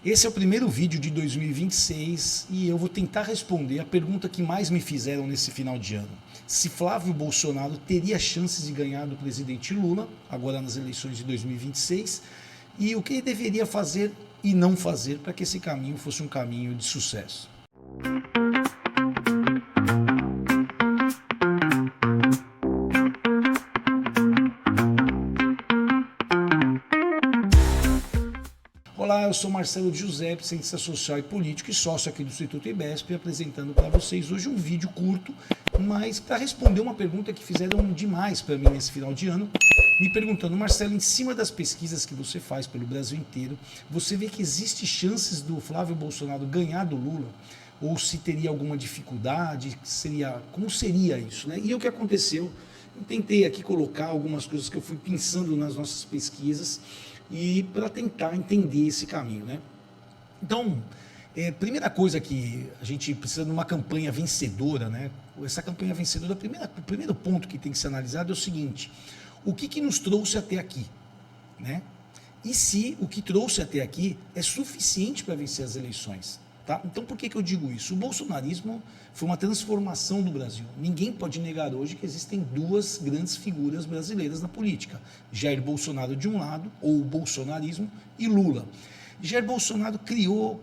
Esse é o primeiro vídeo de 2026 e eu vou tentar responder a pergunta que mais me fizeram nesse final de ano. Se Flávio Bolsonaro teria chances de ganhar do presidente Lula, agora nas eleições de 2026, e o que ele deveria fazer e não fazer para que esse caminho fosse um caminho de sucesso. Olá, eu sou Marcelo Giuseppe, cientista social e político e sócio aqui do Instituto IBESP, apresentando para vocês hoje um vídeo curto, mas para responder uma pergunta que fizeram demais para mim nesse final de ano, me perguntando: Marcelo, em cima das pesquisas que você faz pelo Brasil inteiro, você vê que existe chances do Flávio Bolsonaro ganhar do Lula? Ou se teria alguma dificuldade, como seria isso, né? E o que aconteceu? Eu tentei aqui colocar algumas coisas que eu fui pensando nas nossas pesquisas e para tentar entender esse caminho, né? Então, primeira coisa que a gente precisa de uma campanha vencedora, né? Essa campanha vencedora, o primeiro ponto que tem que ser analisado é o seguinte: o que nos trouxe até aqui, né? E se o que trouxe até aqui é suficiente para vencer as eleições, tá? Então, por que eu digo isso? O bolsonarismo foi uma transformação do Brasil. Ninguém pode negar hoje que existem duas grandes figuras brasileiras na política: Jair Bolsonaro de um lado, ou o bolsonarismo, e Lula. Jair Bolsonaro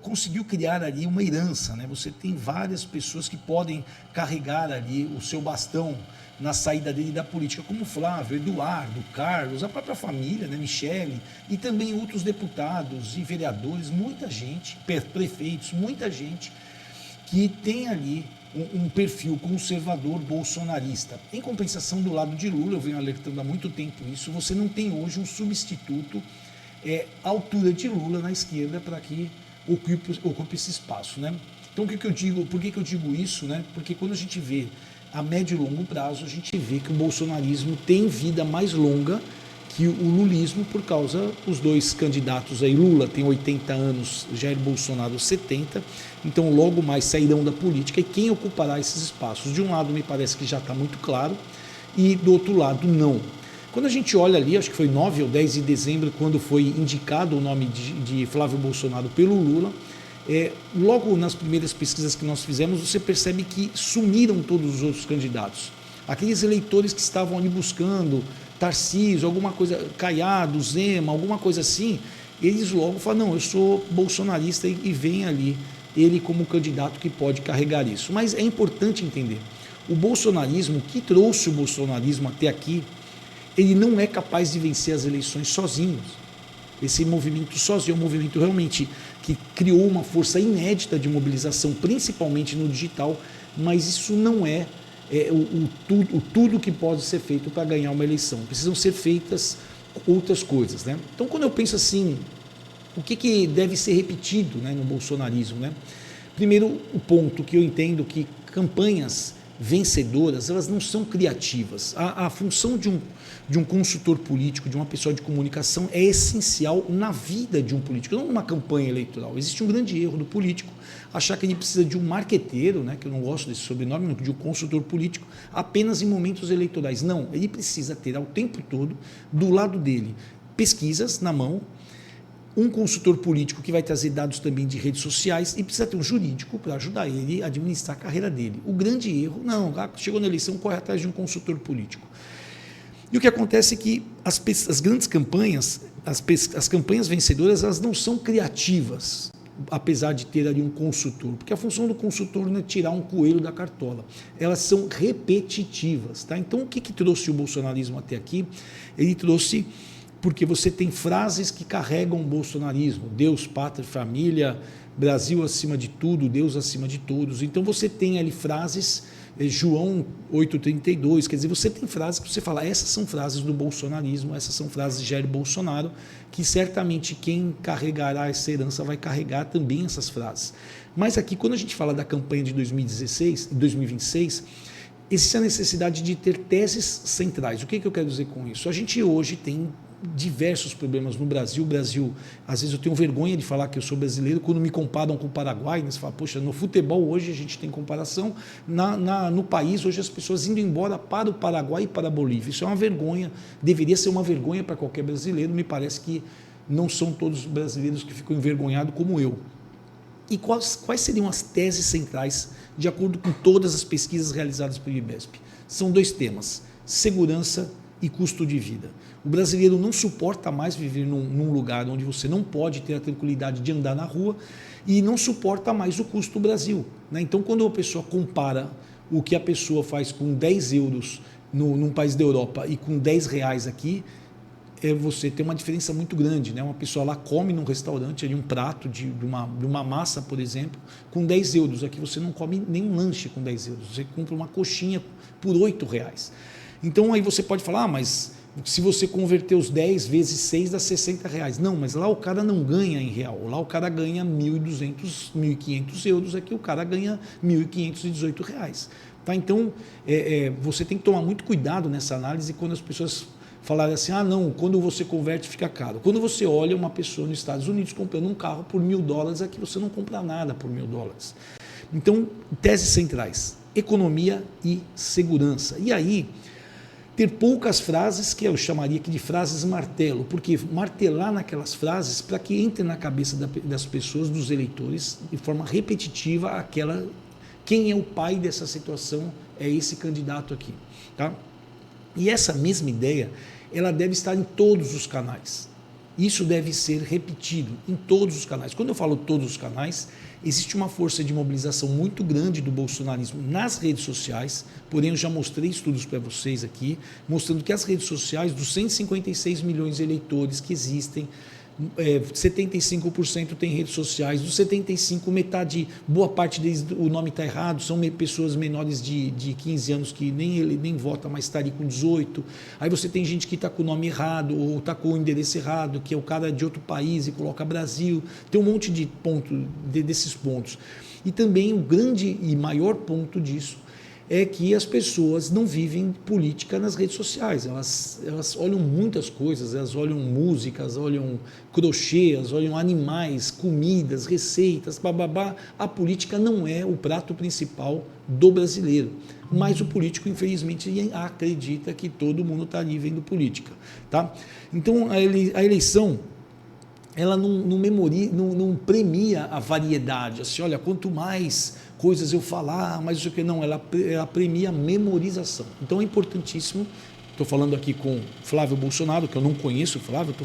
conseguiu criar ali uma herança, né? Você tem várias pessoas que podem carregar ali o seu bastão na saída dele da política, como Flávio, Eduardo, Carlos, a própria família, né, Michele, e também outros deputados e vereadores, muita gente, prefeitos, muita gente que tem ali um perfil conservador bolsonarista. Em compensação, do lado de Lula, eu venho alertando há muito tempo isso, você não tem hoje um substituto à altura de Lula na esquerda para que ocupe esse espaço, né? Então, por que eu digo isso, né? Porque quando a gente vê a médio e longo prazo, a gente vê que o bolsonarismo tem vida mais longa que o lulismo, por causa dos dois candidatos aí. Lula tem 80 anos, Jair Bolsonaro 70, então logo mais sairão da política, e quem ocupará esses espaços? De um lado me parece que já está muito claro, e do outro lado não. Quando a gente olha ali, acho que foi 9 ou 10 de dezembro, quando foi indicado o nome de Flávio Bolsonaro pelo Lula, logo nas primeiras pesquisas que nós fizemos, você percebe que sumiram todos os outros candidatos. Aqueles eleitores que estavam ali buscando Tarcísio, alguma coisa, Caiado, Zema, alguma coisa assim, eles logo falam: não, eu sou bolsonarista, e vem ali ele como candidato que pode carregar isso. Mas é importante entender, o bolsonarismo, que trouxe o bolsonarismo até aqui, ele não é capaz de vencer as eleições sozinho. Esse movimento sozinho é um movimento realmente que criou uma força inédita de mobilização, principalmente no digital, mas isso não é tudo que pode ser feito para ganhar uma eleição. Precisam ser feitas outras coisas, né? Então, quando eu penso assim, o que deve ser repetido, né, no bolsonarismo, né? Primeiro, o ponto que eu entendo que campanhas vencedoras, elas não são criativas. A função de um consultor político, de uma pessoa de comunicação, é essencial na vida de um político, não numa campanha eleitoral. Existe um grande erro do político achar que ele precisa de um marqueteiro, né, que eu não gosto desse sobrenome, de um consultor político, apenas em momentos eleitorais. Não, ele precisa ter ao tempo todo, do lado dele, pesquisas na mão, um consultor político que vai trazer dados também de redes sociais, e precisa ter um jurídico para ajudar ele a administrar a carreira dele. O grande erro, não, chegou na eleição, corre atrás de um consultor político. E o que acontece é que as grandes campanhas, as campanhas vencedoras, elas não são criativas, apesar de ter ali um consultor, porque a função do consultor não é tirar um coelho da cartola, elas são repetitivas, tá? Então, o que trouxe o bolsonarismo até aqui? Ele trouxe porque você tem frases que carregam o bolsonarismo: Deus, pátria, família, Brasil acima de tudo, Deus acima de todos. Então você tem ali frases, João 8,32, quer dizer, você tem frases que você fala: essas são frases do bolsonarismo, essas são frases de Jair Bolsonaro, que certamente quem carregará essa herança vai carregar também essas frases. Mas aqui, quando a gente fala da campanha de 2016 e 2026, existe a necessidade de ter teses centrais. O que eu quero dizer com isso? A gente hoje tem diversos problemas no Brasil. O Brasil, às vezes eu tenho vergonha de falar que eu sou brasileiro, quando me comparam com o Paraguai, né? Você fala: poxa, no futebol hoje a gente tem comparação, no país hoje as pessoas indo embora para o Paraguai e para a Bolívia. Isso é uma vergonha, deveria ser uma vergonha para qualquer brasileiro. Me parece que não são todos os brasileiros que ficam envergonhados como eu. E quais seriam as teses centrais, de acordo com todas as pesquisas realizadas pelo IBESP? São 2 temas: segurança e custo de vida. O brasileiro não suporta mais viver num lugar onde você não pode ter a tranquilidade de andar na rua e não suporta mais o custo do Brasil, né? Então, quando uma pessoa compara o que a pessoa faz com 10 euros num país da Europa e com 10 reais aqui, você tem uma diferença muito grande, né? Uma pessoa lá come num restaurante ali um prato de uma massa, por exemplo, com 10 euros. Aqui você não come nem um lanche com 10 euros. Você compra uma coxinha por 8 reais. Então aí você pode falar, mas se você converter os 10 vezes 6 dá 60 reais. Não, mas lá o cara não ganha em real. Lá o cara ganha 1.200, 1.500 euros. Aqui o cara ganha 1.518 reais. Tá? Então você tem que tomar muito cuidado nessa análise quando as pessoas falarem assim, não, quando você converte fica caro. Quando você olha uma pessoa nos Estados Unidos comprando um carro por $1.000, aqui você não compra nada por $1.000. Então, teses centrais: economia e segurança. E aí, ter poucas frases, que eu chamaria aqui de frases martelo, porque martelar naquelas frases para que entre na cabeça das pessoas, dos eleitores, de forma repetitiva, quem é o pai dessa situação é esse candidato aqui. Tá? E essa mesma ideia, ela deve estar em todos os canais. Isso deve ser repetido em todos os canais. Quando eu falo todos os canais, existe uma força de mobilização muito grande do bolsonarismo nas redes sociais, porém eu já mostrei estudos para vocês aqui, mostrando que as redes sociais, dos 156 milhões de eleitores que existem, 75% tem redes sociais, dos 75%, metade, boa parte deles, o nome está errado, são pessoas menores de 15 anos que nem vota, mas está ali com 18. Aí você tem gente que está com o nome errado, ou está com o endereço errado, que é o cara de outro país e coloca Brasil. Tem um monte de desses pontos. E também o grande e maior ponto disso é que as pessoas não vivem política nas redes sociais, elas olham muitas coisas, elas olham músicas, olham crochê, elas olham animais, comidas, receitas, bababá. A política não é o prato principal do brasileiro, mas o político, infelizmente, acredita que todo mundo está ali vendo política. Tá? Então, a eleição, ela não premia a variedade, assim, olha, quanto mais coisas eu falar, mas isso aqui não, ela premia a memorização. Então é importantíssimo. Estou falando aqui com Flávio Bolsonaro, que eu não conheço o Flávio,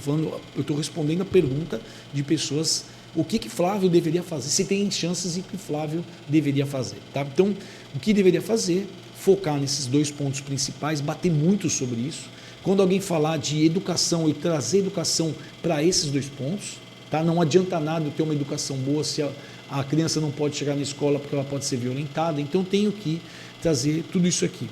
eu estou respondendo a pergunta de pessoas, o que Flávio deveria fazer, se tem chances e o que Flávio deveria fazer. Tá? Então, o que deveria fazer? Focar nesses 2 pontos principais, bater muito sobre isso. Quando alguém falar de educação e trazer educação para esses 2 pontos, tá? Não adianta nada eu ter uma educação boa se a criança não pode chegar na escola porque ela pode ser violentada, então tenho que trazer tudo isso aqui.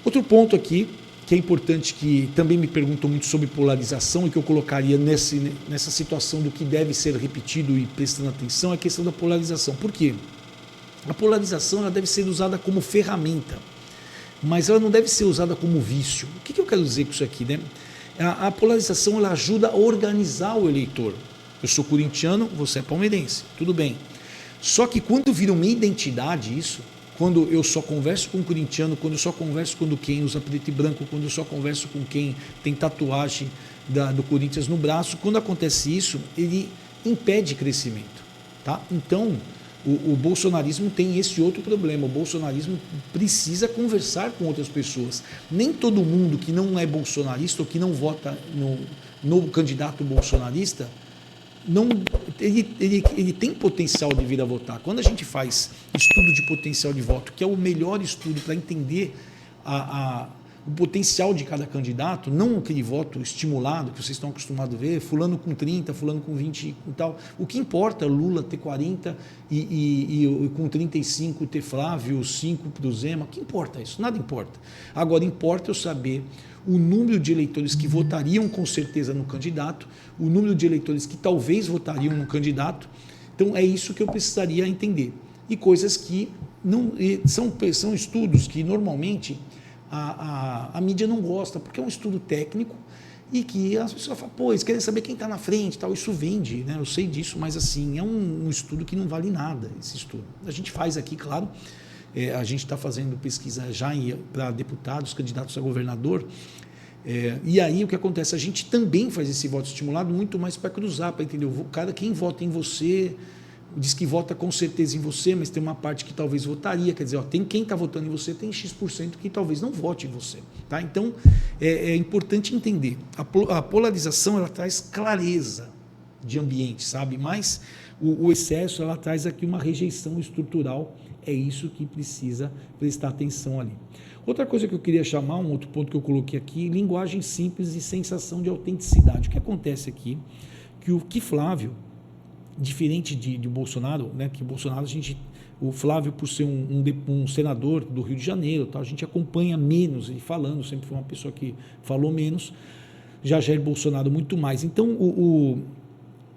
Outro ponto aqui, que é importante, que também me perguntam muito sobre polarização e que eu colocaria nessa situação do que deve ser repetido e prestando atenção, é a questão da polarização. Por quê? A polarização ela deve ser usada como ferramenta, mas ela não deve ser usada como vício. O que eu quero dizer com isso aqui? Né? A polarização ela ajuda a organizar o eleitor. Eu sou corintiano, você é palmeirense, tudo bem. Só que quando vira uma identidade isso, quando eu só converso com corintiano, quando eu só converso com quem usa preto e branco, quando eu só converso com quem tem tatuagem do Corinthians no braço, quando acontece isso, ele impede crescimento. Tá? Então, o bolsonarismo tem esse outro problema. O bolsonarismo precisa conversar com outras pessoas. Nem todo mundo que não é bolsonarista ou que não vota no candidato bolsonarista, ele tem potencial de vir a votar. Quando a gente faz estudo de potencial de voto, que é o melhor estudo para entender o potencial de cada candidato, não aquele voto estimulado que vocês estão acostumados a ver, fulano com 30, fulano com 20 e tal. O que importa é Lula ter 40 e com 35 ter Flávio, 5 para o Zema. O que importa isso? Nada importa. Agora, importa eu saber o número de eleitores que votariam com certeza no candidato, o número de eleitores que talvez votariam no candidato. Então, é isso que eu precisaria entender. E coisas que não são estudos que normalmente a mídia não gosta, porque é um estudo técnico e que as pessoas falam, pô, eles querem saber quem está na frente, tal. Isso vende, né? Eu sei disso, mas assim, é um estudo que não vale nada, esse estudo. A gente faz aqui, claro, a gente está fazendo pesquisa já para deputados, candidatos a governador, E aí o que acontece? A gente também faz esse voto estimulado muito mais para cruzar, para entender o cara, quem vota em você, diz que vota com certeza em você, mas tem uma parte que talvez votaria, quer dizer, tem quem está votando em você, tem X% que talvez não vote em você. Tá? Então é importante entender, a polarização ela traz clareza de ambiente, sabe? Mas o excesso ela traz aqui uma rejeição estrutural, é isso que precisa prestar atenção ali. Outra coisa que eu queria chamar, um outro ponto que eu coloquei aqui, linguagem simples e sensação de autenticidade. O que acontece aqui, que Flávio, diferente de Bolsonaro, né, que o Bolsonaro, o Flávio, por ser um senador do Rio de Janeiro, tá, a gente acompanha menos ele falando, sempre foi uma pessoa que falou menos, já Jair Bolsonaro muito mais. Então,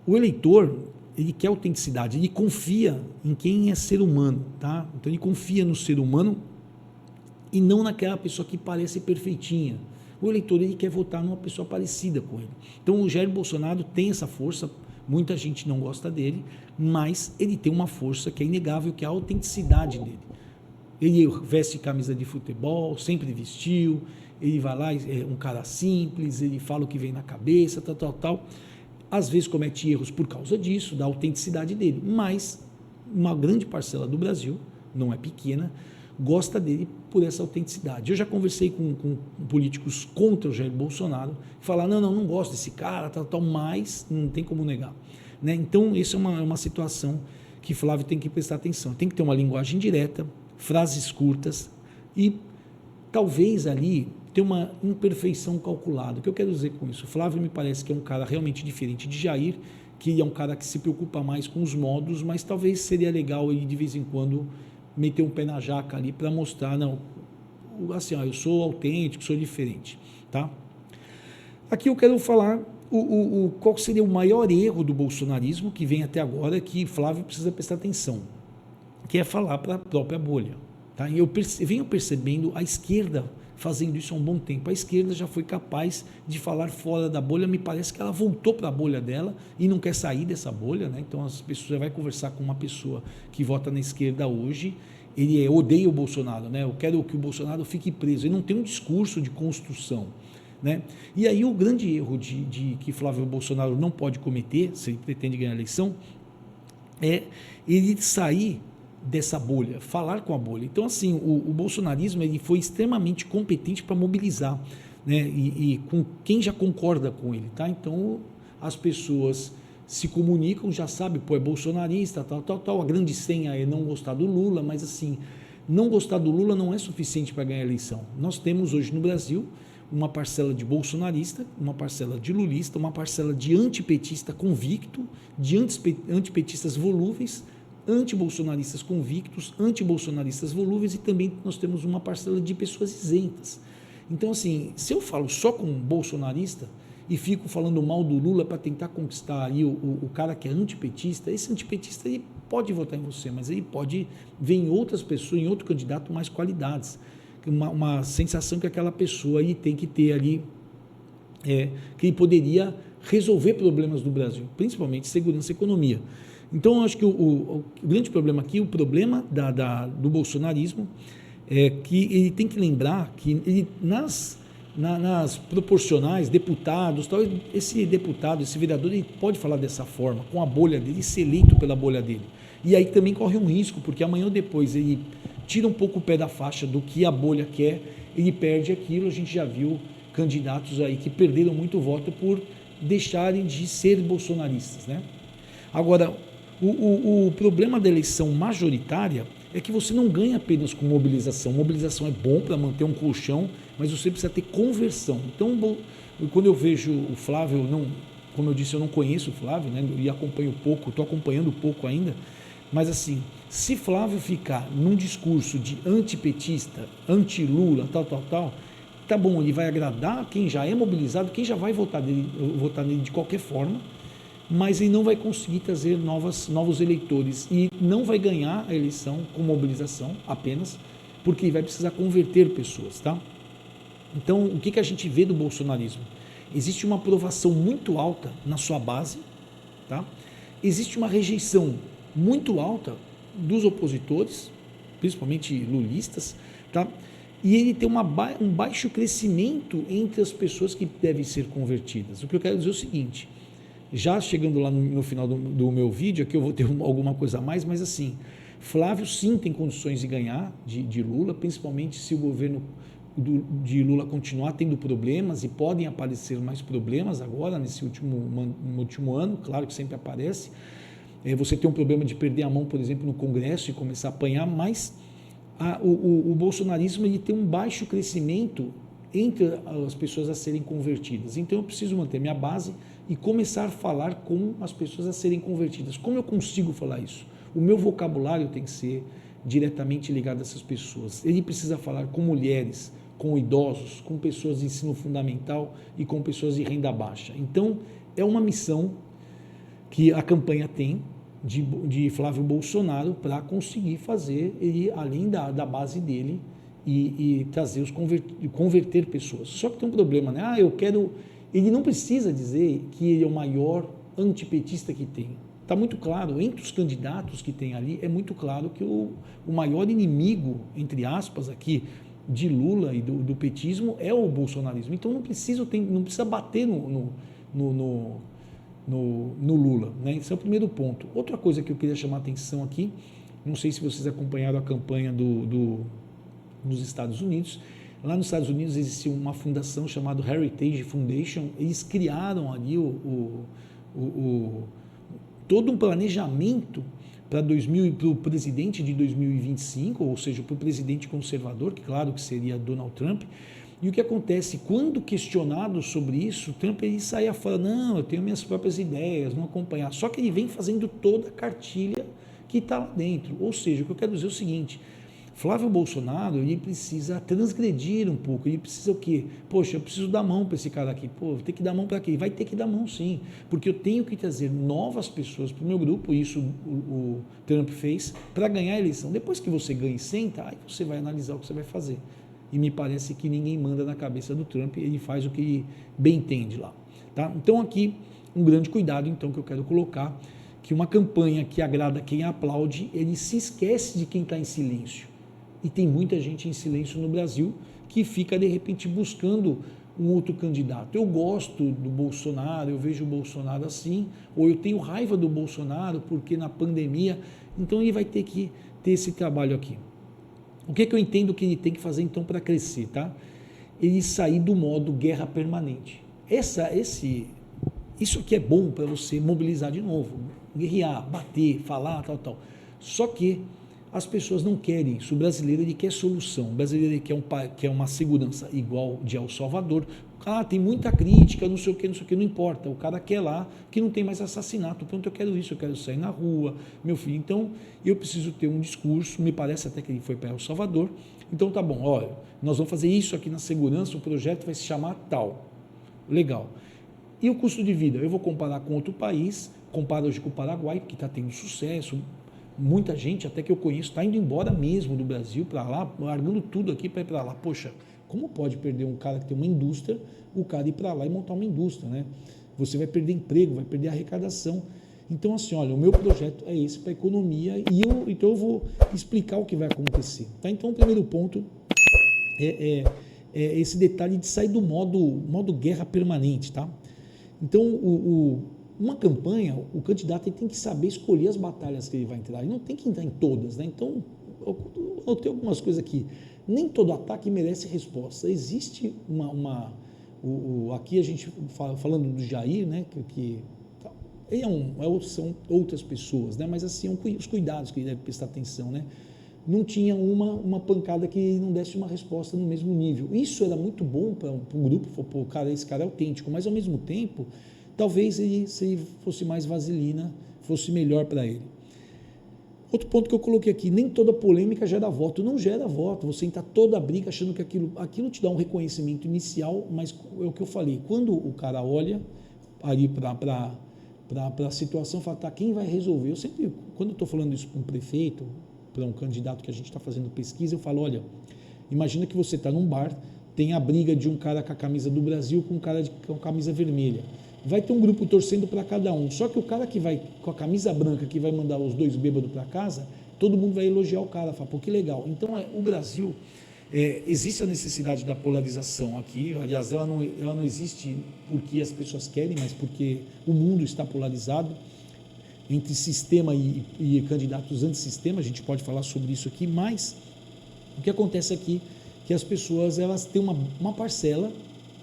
o eleitor, ele quer autenticidade, ele confia em quem é ser humano, tá? Então, ele confia no ser humano e não naquela pessoa que parece perfeitinha. O eleitor, ele quer votar numa pessoa parecida com ele. Então, o Jair Bolsonaro tem essa força, muita gente não gosta dele, mas ele tem uma força que é inegável, que é a autenticidade dele. Ele veste camisa de futebol, sempre vestiu, ele vai lá, é um cara simples, ele fala o que vem na cabeça, tal. Às vezes comete erros por causa disso, da autenticidade dele, mas uma grande parcela do Brasil, não é pequena, gosta dele por essa autenticidade. Eu já conversei com políticos contra o Jair Bolsonaro, que falaram, não gosto desse cara, tal, mas não tem como negar. Né? Então, isso é uma situação que Flávio tem que prestar atenção. Tem que ter uma linguagem direta, frases curtas e talvez ali ter uma imperfeição calculada. O que eu quero dizer com isso? Flávio me parece que é um cara realmente diferente de Jair, que é um cara que se preocupa mais com os modos, mas talvez seria legal ele de vez em quando meter um pé na jaca ali para mostrar, não, assim, eu sou autêntico, sou diferente, tá? Aqui eu quero falar qual seria o maior erro do bolsonarismo que vem até agora, que Flávio precisa prestar atenção, que é falar para a própria bolha, tá? E eu venho percebendo a esquerda fazendo isso há um bom tempo. A esquerda já foi capaz de falar fora da bolha, me parece que ela voltou para a bolha dela e não quer sair dessa bolha, né? Então as pessoas, já vai conversar com uma pessoa que vota na esquerda hoje, ele odeia o Bolsonaro, né? Eu quero que o Bolsonaro fique preso, ele não tem um discurso de construção, né? E aí o grande erro que Flávio Bolsonaro não pode cometer, se ele pretende ganhar a eleição, é ele sair dessa bolha, falar com a bolha. Então, assim, o bolsonarismo ele foi extremamente competente para mobilizar, né? E com quem já concorda com ele, tá? Então, as pessoas se comunicam, já sabe, é bolsonarista, tal. A grande senha é não gostar do Lula, mas assim, não gostar do Lula não é suficiente para ganhar a eleição. Nós temos hoje no Brasil uma parcela de bolsonarista, uma parcela de lulista, uma parcela de antipetista convicto, de antipetistas volúveis, antibolsonaristas convictos, antibolsonaristas volúveis e também nós temos uma parcela de pessoas isentas. Então, assim, se eu falo só com um bolsonarista e fico falando mal do Lula para tentar conquistar aí o cara que é antipetista, esse antipetista ele pode votar em você, mas ele pode ver em outras pessoas, em outro candidato, mais qualidades. Uma sensação que aquela pessoa aí tem que ter ali, que ele poderia resolver problemas do Brasil, principalmente segurança e economia. Então, eu acho que o grande problema aqui, o problema do bolsonarismo, é que ele tem que lembrar que ele, nas proporcionais, deputados, tal, esse deputado, esse vereador, ele pode falar dessa forma, com a bolha dele, ser eleito pela bolha dele. E aí também corre um risco, porque amanhã ou depois ele tira um pouco o pé da faixa do que a bolha quer, ele perde aquilo. A gente já viu candidatos aí que perderam muito voto por deixarem de ser bolsonaristas, né? Agora, o problema da eleição majoritária é que você não ganha apenas com mobilização. Mobilização é bom para manter um colchão, mas você precisa ter conversão. Então, quando eu vejo o Flávio, como eu disse, eu não conheço o Flávio, né, e acompanho pouco, estou acompanhando pouco ainda, mas assim, se Flávio ficar num discurso de antipetista, anti-Lula, tal, tá bom, ele vai agradar quem já é mobilizado, quem já vai votar nele de qualquer forma, mas ele não vai conseguir trazer novos eleitores e não vai ganhar a eleição com mobilização apenas, porque ele vai precisar converter pessoas, tá? Então, o que a gente vê do bolsonarismo? Existe uma aprovação muito alta na sua base, tá? Existe uma rejeição muito alta dos opositores, principalmente lulistas, tá? e ele tem um baixo crescimento entre as pessoas que devem ser convertidas. O que eu quero dizer é o seguinte, já chegando lá no final do meu vídeo, aqui eu vou ter alguma coisa a mais, mas assim, Flávio sim tem condições de ganhar de Lula, principalmente se o governo de Lula continuar tendo problemas, e podem aparecer mais problemas agora, nesse último ano, claro que sempre aparece. Você tem um problema de perder a mão, por exemplo, no Congresso e começar a apanhar, mas o bolsonarismo ele tem um baixo crescimento entre as pessoas a serem convertidas. Então eu preciso manter minha base e começar a falar com as pessoas a serem convertidas. Como eu consigo falar isso? O meu vocabulário tem que ser diretamente ligado a essas pessoas. Ele precisa falar com mulheres, com idosos, com pessoas de ensino fundamental e com pessoas de renda baixa. Então, é uma missão que a campanha tem de Flávio Bolsonaro para conseguir fazer ele, além da base dele, e trazer converter pessoas. Só que tem um problema, né? Ele não precisa dizer que ele é o maior antipetista que tem. Está muito claro, entre os candidatos que tem ali, é muito claro que o maior inimigo, entre aspas, aqui, de Lula e do petismo é o bolsonarismo. Então não precisa bater no Lula, né? Esse é o primeiro ponto. Outra coisa que eu queria chamar a atenção aqui, não sei se vocês acompanharam a campanha nos Estados Unidos. Lá nos Estados Unidos existia uma fundação chamada Heritage Foundation. Eles criaram ali todo um planejamento para o presidente de 2025, ou seja, para o presidente conservador, que claro que seria Donald Trump. E o que acontece, quando questionado sobre isso, Trump ele saía falando, não, eu tenho minhas próprias ideias, não acompanhar. Só que ele vem fazendo toda a cartilha que está lá dentro. Ou seja, o que eu quero dizer é o seguinte, Flávio Bolsonaro, ele precisa transgredir um pouco, ele precisa o quê? Poxa, eu preciso dar mão para esse cara aqui, vou ter que dar mão para quê? Vai ter que dar mão sim, porque eu tenho que trazer novas pessoas para o meu grupo, e isso o Trump fez, para ganhar a eleição. Depois que você ganha e senta, aí você vai analisar o que você vai fazer. E me parece que ninguém manda na cabeça do Trump, ele faz o que bem entende lá. Tá? Então aqui, um grande cuidado então que eu quero colocar, que uma campanha que agrada quem aplaude, ele se esquece de quem está em silêncio. E tem muita gente em silêncio no Brasil que fica, de repente, buscando um outro candidato. Eu gosto do Bolsonaro, eu vejo o Bolsonaro assim, ou eu tenho raiva do Bolsonaro porque na pandemia, então ele vai ter que ter esse trabalho aqui. O que eu entendo que ele tem que fazer, então, para crescer, tá? Ele sair do modo guerra permanente. Isso aqui é bom para você mobilizar de novo, guerrear, bater, falar, tal. Só que as pessoas não querem isso. O brasileiro ele quer solução. O brasileiro ele quer uma segurança igual de El Salvador. Tem muita crítica, não sei o que, não importa. O cara quer lá que não tem mais assassinato. Pronto, eu quero isso, eu quero sair na rua, meu filho. Então, eu preciso ter um discurso, me parece até que ele foi para El Salvador. Então, tá bom, olha, nós vamos fazer isso aqui na segurança, o projeto vai se chamar tal. Legal. E o custo de vida? Eu vou comparar com outro país, comparo hoje com o Paraguai, que está tendo sucesso. Muita gente, até que eu conheço, está indo embora mesmo do Brasil para lá, largando tudo aqui para ir para lá. Poxa, como pode perder um cara que tem uma indústria, o cara ir para lá e montar uma indústria, né? Você vai perder emprego, vai perder arrecadação. Então, assim, olha, o meu projeto é esse para a economia então eu vou explicar o que vai acontecer. Tá? Então, o primeiro ponto é esse detalhe de sair do modo guerra permanente, tá? Então, uma campanha, o candidato ele tem que saber escolher as batalhas que ele vai entrar, ele não tem que entrar em todas, né? Então, eu tenho algumas coisas aqui, nem todo ataque merece resposta, existe aqui a gente falando do Jair, né, que são outras pessoas, né? Mas assim, os cuidados que ele deve prestar atenção, né? Não tinha uma pancada que não desse uma resposta no mesmo nível, isso era muito bom para um grupo, esse cara é autêntico, mas ao mesmo tempo, talvez se ele fosse mais vaselina, fosse melhor para ele. Outro ponto que eu coloquei aqui, nem toda polêmica gera voto. Não gera voto, você entra toda a briga achando que aquilo te dá um reconhecimento inicial, mas é o que eu falei, quando o cara olha ali para a situação, fala, tá, quem vai resolver? Eu sempre, quando eu estou falando isso para um prefeito, para um candidato que a gente está fazendo pesquisa, eu falo, olha, imagina que você está num bar, tem a briga de um cara com a camisa do Brasil com um cara com a camisa vermelha. Vai ter um grupo torcendo para cada um, só que o cara que vai com a camisa branca, que vai mandar os dois bêbados para casa, todo mundo vai elogiar o cara, falar, pô, que legal. Então, o Brasil, Existe a necessidade da polarização aqui, aliás, ela não existe porque as pessoas querem, mas porque o mundo está polarizado entre sistema e candidatos antissistema. A gente pode falar sobre isso aqui, mas o que acontece aqui é que as pessoas elas têm uma parcela,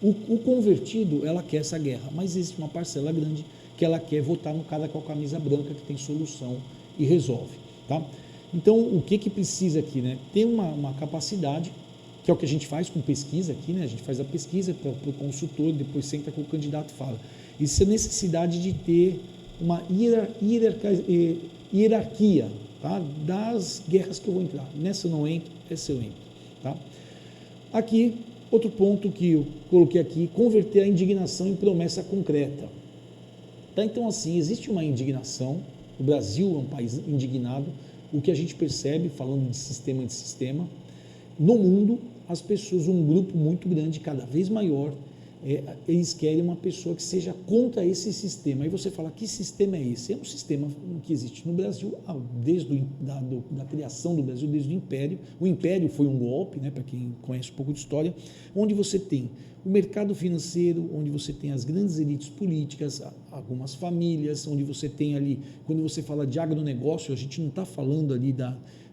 o convertido ela quer essa guerra, mas existe uma parcela grande que ela quer votar no cara com a camisa branca que tem solução e resolve, tá? Então, o que precisa aqui, né? Ter uma capacidade, que é o que a gente faz com pesquisa aqui, né? A gente faz a pesquisa para o consultor, depois senta com o candidato e fala. Isso é necessidade de ter uma hierarquia, tá? Das guerras que eu vou entrar. Nessa eu não entro, essa eu entro, tá? Aqui, outro ponto que eu coloquei aqui, converter a indignação em promessa concreta. Tá? Então, assim, existe uma indignação, o Brasil é um país indignado, o que a gente percebe, falando de sistema antissistema, no mundo, as pessoas, um grupo muito grande, cada vez maior, eles querem uma pessoa que seja contra esse sistema. Aí você fala, que sistema é esse? É um sistema que existe no Brasil desde da criação do Brasil, desde o Império. O Império foi um golpe, né, para quem conhece um pouco de história, onde você tem o mercado financeiro, onde você tem as grandes elites políticas, algumas famílias, onde você tem ali, quando você fala de agronegócio, a gente não está falando ali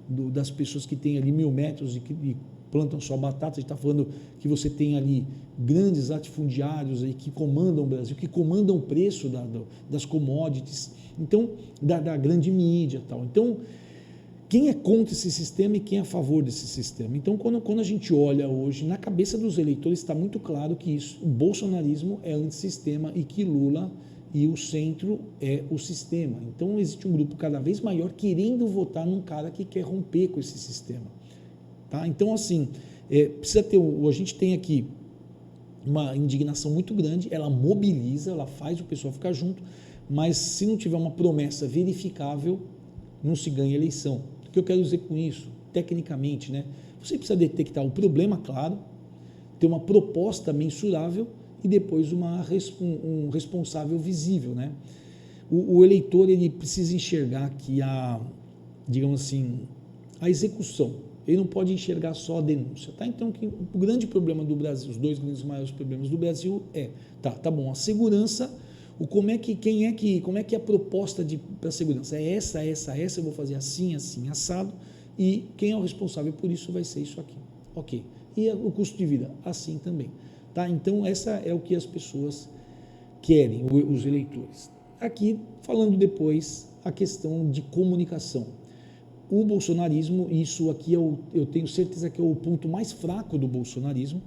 das pessoas que têm ali 1000 metros e plantam só batata, a gente está falando que você tem ali grandes latifundiários aí que comandam o Brasil, que comandam o preço das commodities, então, da grande mídia e tal. Então, quem é contra esse sistema e quem é a favor desse sistema? Então, quando a gente olha hoje, na cabeça dos eleitores está muito claro que o bolsonarismo é antissistema e que Lula e o centro é o sistema. Então, existe um grupo cada vez maior querendo votar num cara que quer romper com esse sistema. Tá? Então, assim, precisa ter, a gente tem aqui uma indignação muito grande, ela mobiliza, ela faz o pessoal ficar junto, mas se não tiver uma promessa verificável, não se ganha eleição. O que eu quero dizer com isso? Tecnicamente, né? Você precisa detectar o problema, claro, ter uma proposta mensurável e depois um responsável visível, né? O eleitor ele precisa enxergar que digamos assim, a execução. Ele não pode enxergar só a denúncia, tá? Então, o grande problema do Brasil, os dois grandes maiores problemas do Brasil tá bom, a segurança, como é que é a proposta para a segurança? É essa, eu vou fazer assim, assado, e quem é o responsável por isso vai ser isso aqui, ok. E o custo de vida, assim também, tá? Então, essa é o que as pessoas querem, os eleitores. Aqui, falando depois, a questão de comunicação. O bolsonarismo, isso aqui eu tenho certeza que é o ponto mais fraco do bolsonarismo,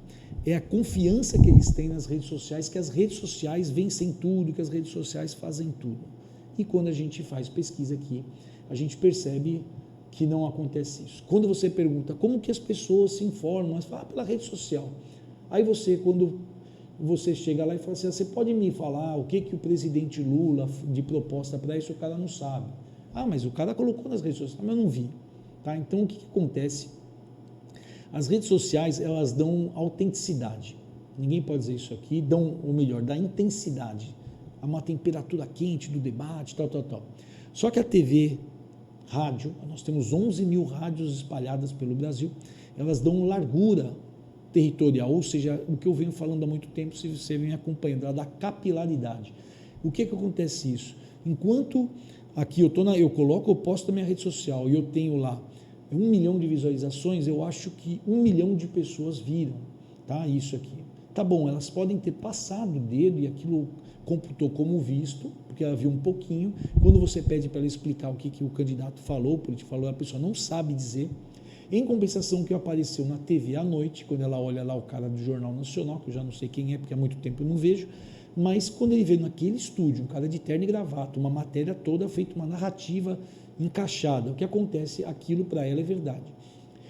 é a confiança que eles têm nas redes sociais, que as redes sociais vencem tudo, que as redes sociais fazem tudo. E quando a gente faz pesquisa aqui, a gente percebe que não acontece isso. Quando você pergunta como que as pessoas se informam, elas falam pela rede social. Aí quando você chega lá e fala assim, você pode me falar o que o presidente Lula de proposta para isso, o cara não sabe. Mas o cara colocou nas redes sociais, mas eu não vi. Tá? Então, o que acontece? As redes sociais, elas dão autenticidade. Ninguém pode dizer isso aqui, dá intensidade. Há uma temperatura quente do debate, tal. Só que a TV, rádio, nós temos 11 mil rádios espalhadas pelo Brasil, elas dão largura territorial, ou seja, o que eu venho falando há muito tempo, se você vem acompanhando, ela dá capilaridade. O que acontece isso? Enquanto aqui eu posto na minha rede social e eu tenho lá 1 milhão de visualizações, eu acho que 1 milhão de pessoas viram, tá? Isso aqui. Tá bom, elas podem ter passado o dedo e aquilo computou como visto, porque ela viu um pouquinho. Quando você pede para ela explicar o que o candidato falou, o político falou, a pessoa não sabe dizer. Em compensação, o que apareceu na TV à noite, quando ela olha lá o cara do Jornal Nacional, que eu já não sei quem é, porque há muito tempo eu não vejo, mas quando ele vê naquele estúdio, um cara de terno e gravata, uma matéria toda feita, uma narrativa encaixada, o que acontece, aquilo para ela é verdade.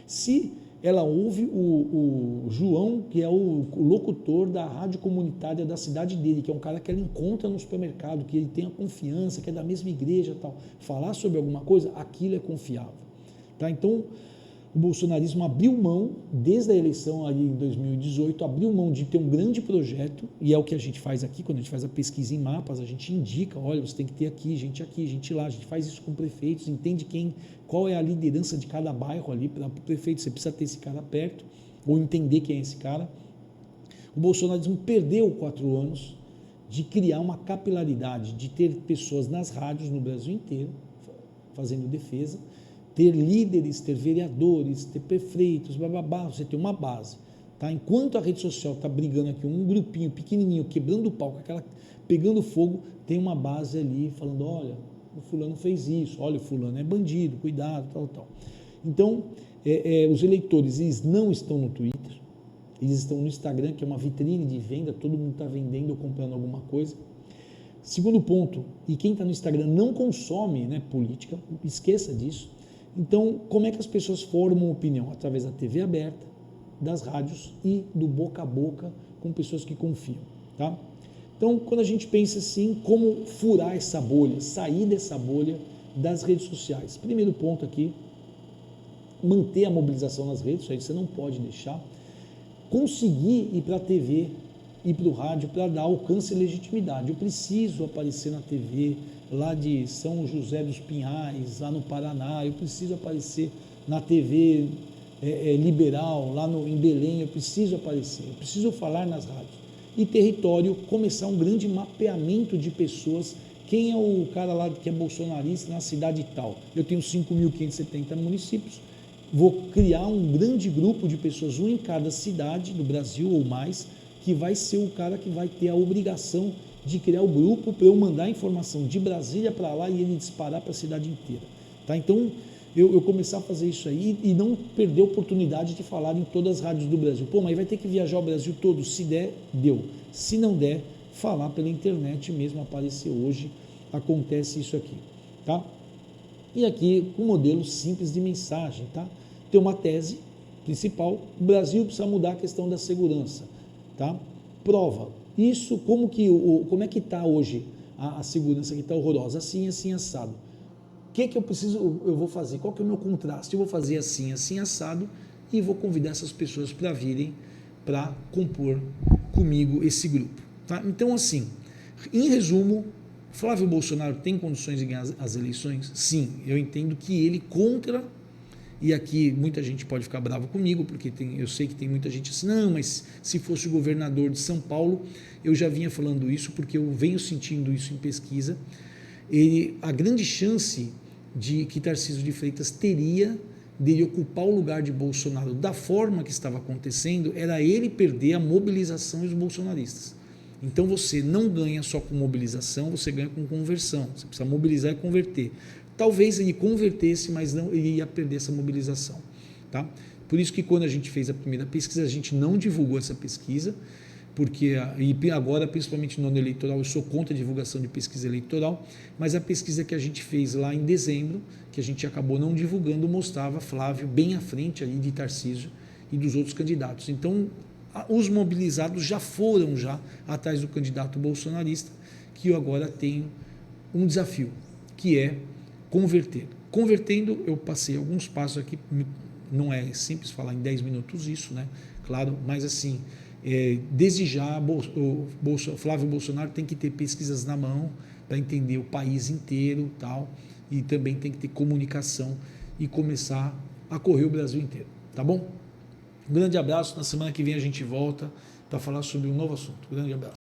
Se ela ouve o João, que é o locutor da rádio comunitária da cidade dele, que é um cara que ela encontra no supermercado, que ele tem a confiança, que é da mesma igreja, tal, falar sobre alguma coisa, aquilo é confiável. Tá? Então, o bolsonarismo abriu mão, desde a eleição ali em 2018, abriu mão de ter um grande projeto, e é o que a gente faz aqui, quando a gente faz a pesquisa em mapas, a gente indica, olha, você tem que ter aqui, gente lá, a gente faz isso com prefeitos, entende qual é a liderança de cada bairro ali para o prefeito, você precisa ter esse cara perto, ou entender quem é esse cara. O bolsonarismo perdeu 4 anos de criar uma capilaridade, de ter pessoas nas rádios no Brasil inteiro, fazendo defesa, ter líderes, ter vereadores, ter prefeitos, bababá, você tem uma base. Tá? Enquanto a rede social está brigando aqui, um grupinho pequenininho, quebrando o pau, pegando fogo, tem uma base ali falando, olha, o fulano fez isso, olha, o fulano é bandido, cuidado, tal. Então, os eleitores, eles não estão no Twitter, eles estão no Instagram, que é uma vitrine de venda, todo mundo está vendendo ou comprando alguma coisa. Segundo ponto, e quem está no Instagram não consome, né, política, esqueça disso. Então, como é que as pessoas formam opinião? Através da TV aberta, das rádios e do boca a boca com pessoas que confiam, tá? Então, quando a gente pensa assim, como furar essa bolha, sair dessa bolha das redes sociais. Primeiro ponto aqui, manter a mobilização nas redes, isso aí você não pode deixar. Conseguir ir para a TV, ir para o rádio para dar alcance e legitimidade. Eu preciso aparecer na TV lá de São José dos Pinhais, lá no Paraná, eu preciso aparecer na TV liberal, lá em Belém, eu preciso aparecer, eu preciso falar nas rádios. E território, começar um grande mapeamento de pessoas, quem é o cara lá que é bolsonarista na cidade tal. Eu tenho 5.570 municípios, vou criar um grande grupo de pessoas, um em cada cidade do Brasil ou mais, que vai ser o cara que vai ter a obrigação de criar o grupo para eu mandar a informação de Brasília para lá e ele disparar para a cidade inteira. Tá? Então, eu começar a fazer isso aí e não perder a oportunidade de falar em todas as rádios do Brasil. Pô, mas vai ter que viajar o Brasil todo? Se der, deu. Se não der, falar pela internet mesmo, aparecer hoje, acontece isso aqui. Tá? E aqui, um modelo simples de mensagem. Tá? Tem uma tese principal, o Brasil precisa mudar a questão da segurança. Tá? Prova. Isso, como é que está hoje a segurança que está horrorosa? Assim, assado. O que eu vou fazer? Qual que é o meu contraste? Eu vou fazer assim, assado e vou convidar essas pessoas para virem para compor comigo esse grupo. Tá? Então, assim, em resumo, Flávio Bolsonaro tem condições de ganhar as eleições? Sim, eu entendo que ele contra. E aqui muita gente pode ficar bravo comigo, porque eu sei que tem muita gente assim, não, mas se fosse o governador de São Paulo, eu já vinha falando isso, porque eu venho sentindo isso em pesquisa, a grande chance de que Tarcísio de Freitas teria de ocupar o lugar de Bolsonaro da forma que estava acontecendo, era ele perder a mobilização e os bolsonaristas. Então você não ganha só com mobilização, você ganha com conversão, você precisa mobilizar e converter. Talvez ele convertesse, mas não, ele ia perder essa mobilização. Tá? Por isso que quando a gente fez a primeira pesquisa, a gente não divulgou essa pesquisa, porque e agora, principalmente no ano eleitoral, eu sou contra a divulgação de pesquisa eleitoral, mas a pesquisa que a gente fez lá em dezembro, que a gente acabou não divulgando, mostrava Flávio bem à frente ali de Tarcísio e dos outros candidatos. Então, os mobilizados já foram atrás do candidato bolsonarista, que eu agora tenho um desafio, que é converter. Convertendo, eu passei alguns passos aqui, não é simples falar em 10 minutos isso, né? Claro, mas assim, desde já, o Flávio Bolsonaro tem que ter pesquisas na mão para entender o país inteiro, tal, e também tem que ter comunicação e começar a correr o Brasil inteiro, tá bom? Um grande abraço, na semana que vem a gente volta para falar sobre um novo assunto. Um grande abraço.